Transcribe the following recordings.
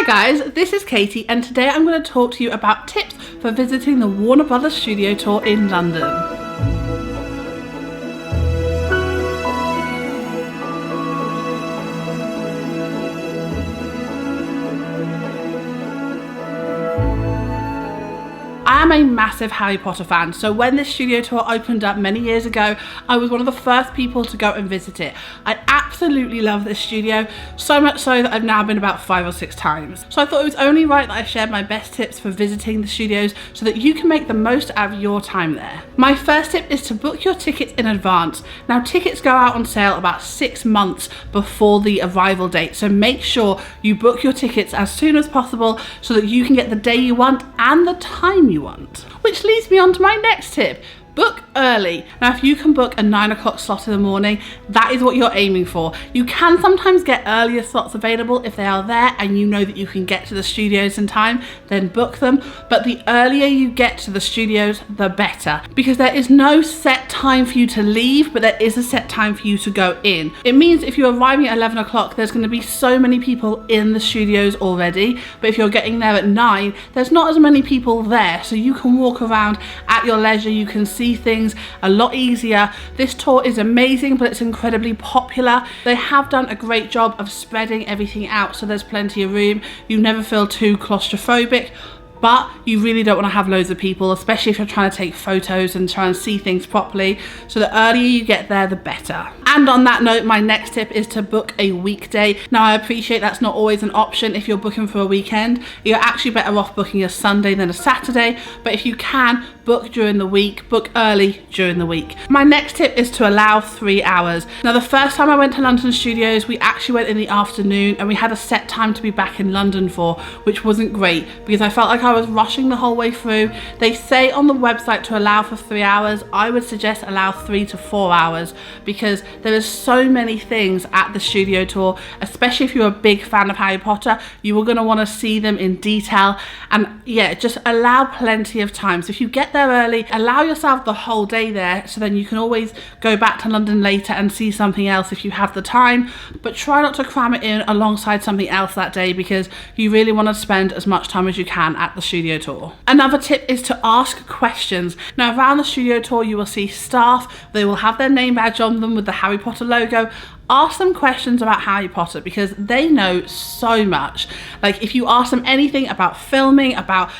Hi guys, this is Katie and today I'm going to talk to you about tips for visiting the Warner Brothers studio tour in London. I am a massive Harry Potter fan, so when this studio tour opened up many years ago, I was one of the first people to go and visit it. I absolutely love this studio, so much so that I've now been about 5 or 6 times. So I thought it was only right that I shared my best tips for visiting the studios so that you can make the most out of your time there. My first tip is to book your tickets in advance. Now tickets go out on sale about 6 months before the arrival date, so make sure you book your tickets as soon as possible so that you can get the day you want and the time you want. Which leads me on to my next tip. Book early. Now if you can book a 9 o'clock slot in the morning, that is what you're aiming for. You can sometimes get earlier slots available if they are there and you know that you can get to the studios in time, then book them. But the earlier you get to the studios, the better. Because there is no set time for you to leave, but there is a set time for you to go in. It means if you're arriving at 11 o'clock, there's going to be so many people in the studios already. But if you're getting there at 9, there's not as many people there. So you can walk around at your leisure, you can see things a lot easier. This tour is amazing, but it's incredibly popular. They have done a great job of spreading everything out so there's plenty of room. You never feel too claustrophobic, but you really don't want to have loads of people, especially if you're trying to take photos and try and see things properly. So the earlier you get there, the better. And on that note, my next tip is to book a weekday. Now I appreciate that's not always an option if you're booking for a weekend. You're actually better off booking a Sunday than a Saturday, but if you can, book during the week, book early during the week. My next tip is to allow 3 hours. Now the first time I went to London studios, we actually went in the afternoon and we had a set time to be back in London for, which wasn't great because I felt like I was rushing the whole way through. They say on the website to allow for 3 hours. I would suggest allow 3 to 4 hours because there is so many things at the studio tour, especially if you're a big fan of Harry Potter. You are going to want to see them in detail, and yeah, just allow plenty of time. So if you get there early, allow yourself the whole day there, so then you can always go back to London later and see something else if you have the time, but try not to cram it in alongside something else that day because you really want to spend as much time as you can at the studio tour. Another tip is to ask questions. Now around the studio tour you will see staff, they will have their name badge on them with the Harry Potter logo. Ask them questions about Harry Potter because they know so much. Like if you ask them anything about filming, about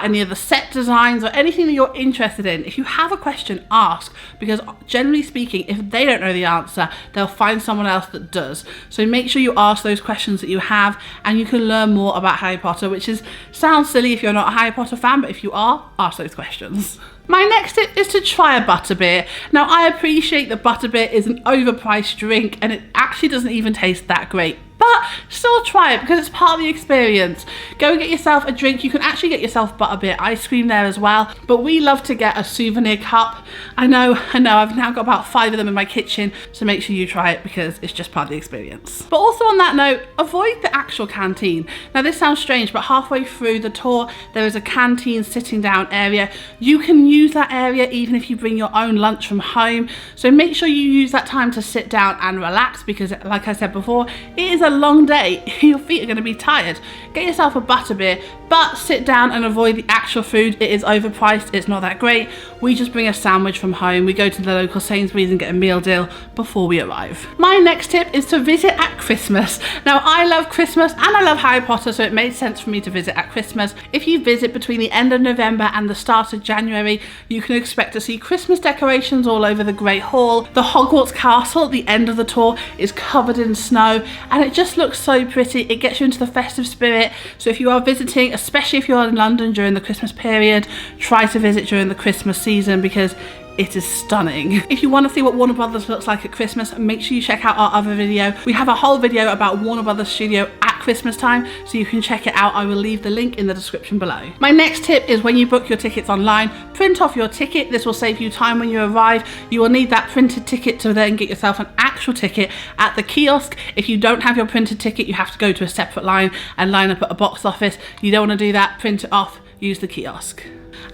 any of the set designs or anything that you're interested in, if you have a question, ask, because generally speaking, if they don't know the answer, they'll find someone else that does. So make sure you ask those questions that you have and you can learn more about Harry Potter, which sounds silly if you're not a Harry Potter fan, but if you are, ask those questions. My next tip is to try a Butterbeer. Now I appreciate that Butterbeer is an overpriced drink and it actually doesn't even taste that great, but still try it because it's part of the experience. Go and get yourself a drink. You can actually get yourself Butterbeer ice cream there as well, but we love to get a souvenir cup. I know, I've now got about 5 of them in my kitchen, so make sure you try it because it's just part of the experience. But also on that note, avoid the actual canteen. Now this sounds strange, but halfway through the tour, there is a canteen sitting down area. You can use that area even if you bring your own lunch from home, so make sure you use that time to sit down and relax because like I said before, it is a long day. Your feet are going to be tired. Get yourself a Butterbeer, but sit down and avoid the actual food. It is overpriced, it's not that great. We just bring a sandwich from home. We go to the local Sainsbury's and get a meal deal before we arrive. My next tip is to visit at Christmas. Now I love Christmas and I love Harry Potter, so it made sense for me to visit at Christmas. If you visit between the end of November and the start of January, you can expect to see Christmas decorations all over the Great Hall. The Hogwarts Castle at the end of the tour is covered in snow and it just looks so pretty. It gets you into the festive spirit. So if you are visiting, especially if you're in London during the Christmas period, try to visit during the Christmas season because it is stunning. If you want to see what Warner Brothers looks like at Christmas, make sure you check out our other video. We have a whole video about Warner Brothers Studio at Christmas time, so you can check it out. I will leave the link in the description below. My next tip is when you book your tickets online, print off your ticket. This will save you time when you arrive. You will need that printed ticket to then get yourself an actual ticket at the kiosk. If you don't have your printed ticket, you have to go to a separate line and line up at a box office. You don't want to do that. Print it off, use the kiosk.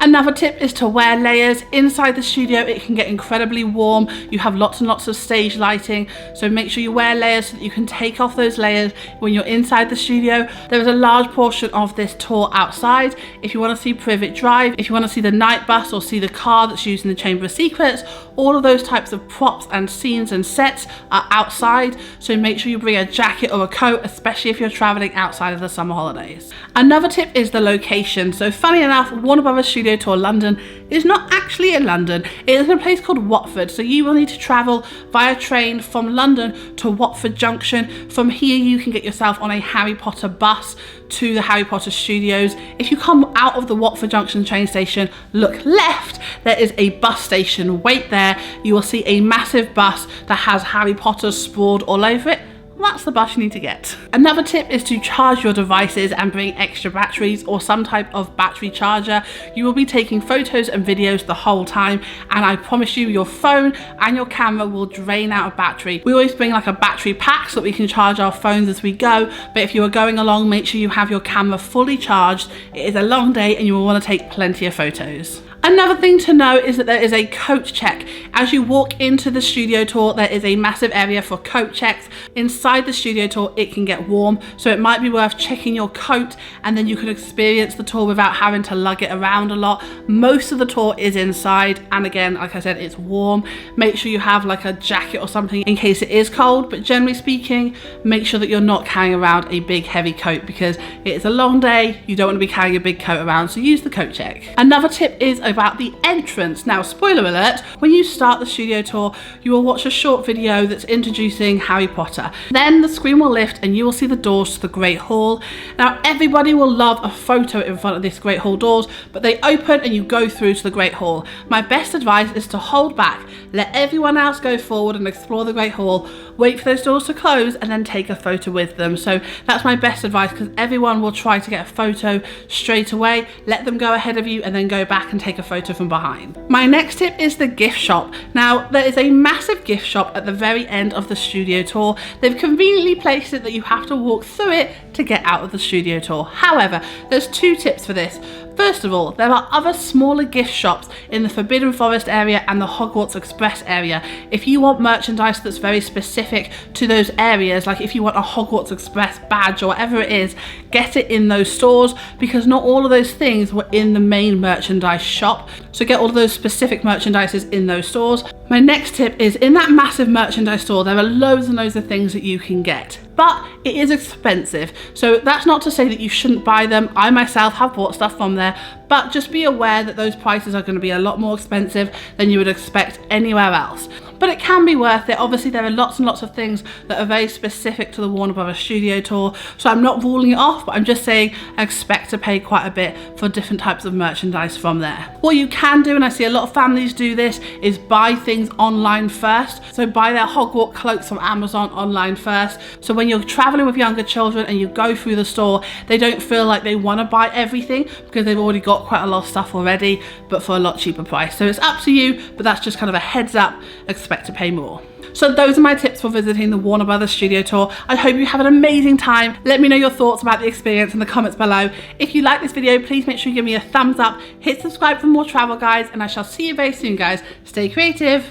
Another tip is to wear layers. Inside the studio it can get incredibly warm. You have lots and lots of stage lighting, so make sure you wear layers so that you can take off those layers when you're inside the studio. There is a large portion of this tour outside. If you want to see Privet Drive, if you want to see the night bus or see the car that's used in the Chamber of Secrets, all of those types of props and scenes and sets are outside, so make sure you bring a jacket or a coat, especially if you're traveling outside of the summer holidays. Another tip is the location. So funny enough, Warner Brothers Studio Tour London is not actually in London. It is in a place called Watford, so you will need to travel via train from London to Watford Junction. From here you can get yourself on a Harry Potter bus to the Harry Potter studios. If you come out of the Watford Junction train station, look left, there is a bus station. Wait there, you will see a massive bus that has Harry Potter sprawled all over it. That's the bus you need to get. Another tip is to charge your devices and bring extra batteries or some type of battery charger. You will be taking photos and videos the whole time, and I promise you your phone and your camera will drain out of battery. We always bring like a battery pack so that we can charge our phones as we go, but if you are going along, make sure you have your camera fully charged. It is a long day and you will want to take plenty of photos. Another thing to know is that there is a coat check. As you walk into the studio tour, there is a massive area for coat checks. Inside the studio tour, it can get warm, so it might be worth checking your coat, and then you can experience the tour without having to lug it around a lot. Most of the tour is inside, and again, like I said, it's warm. Make sure you have like a jacket or something in case it is cold, but generally speaking, make sure that you're not carrying around a big heavy coat because it is a long day. You don't want to be carrying a big coat around, so use the coat check. Another tip is about the entrance. Now, spoiler alert, when you start the studio tour, you will watch a short video that's introducing Harry Potter. Then the screen will lift and you will see the doors to the Great Hall. Now, everybody will love a photo in front of this Great Hall doors, but they open and you go through to the Great Hall. My best advice is to hold back, let everyone else go forward and explore the Great Hall, wait for those doors to close and then take a photo with them. So that's my best advice, because everyone will try to get a photo straight away. Let them go ahead of you and then go back and take a photo from behind. My next tip is the gift shop. Now, there is a massive gift shop at the very end of the studio tour. They've conveniently placed it that you have to walk through it to get out of the studio tour. However, there's two tips for this. First of all, there are other smaller gift shops in the Forbidden Forest area and the Hogwarts Express area. If you want merchandise that's very specific to those areas, like if you want a Hogwarts Express badge or whatever it is, get it in those stores, because not all of those things were in the main merchandise shop. So get all of those specific merchandises in those stores. My next tip is, in that massive merchandise store, there are loads and loads of things that you can get, but it is expensive. So that's not to say that you shouldn't buy them. I myself have bought stuff from there, but just be aware that those prices are going to be a lot more expensive than you would expect anywhere else. But it can be worth it. Obviously, there are lots and lots of things that are very specific to the Warner Brothers Studio Tour, so I'm not ruling it off, but I'm just saying expect to pay quite a bit for different types of merchandise from there. What you can do, and I see a lot of families do this, is buy things online first. So buy their Hogwarts cloaks from Amazon online first. So when you're traveling with younger children and you go through the store, they don't feel like they want to buy everything because they've already got quite a lot of stuff already, but for a lot cheaper price. So it's up to you, but that's just kind of a heads up. Expect to pay more. So those are my tips for visiting the Warner Brothers Studio Tour. I hope you have an amazing time. Let me know your thoughts about the experience in the comments below. If you like this video, please make sure you give me a thumbs up, hit subscribe for more travel guides, and I shall see you very soon, guys. Stay creative.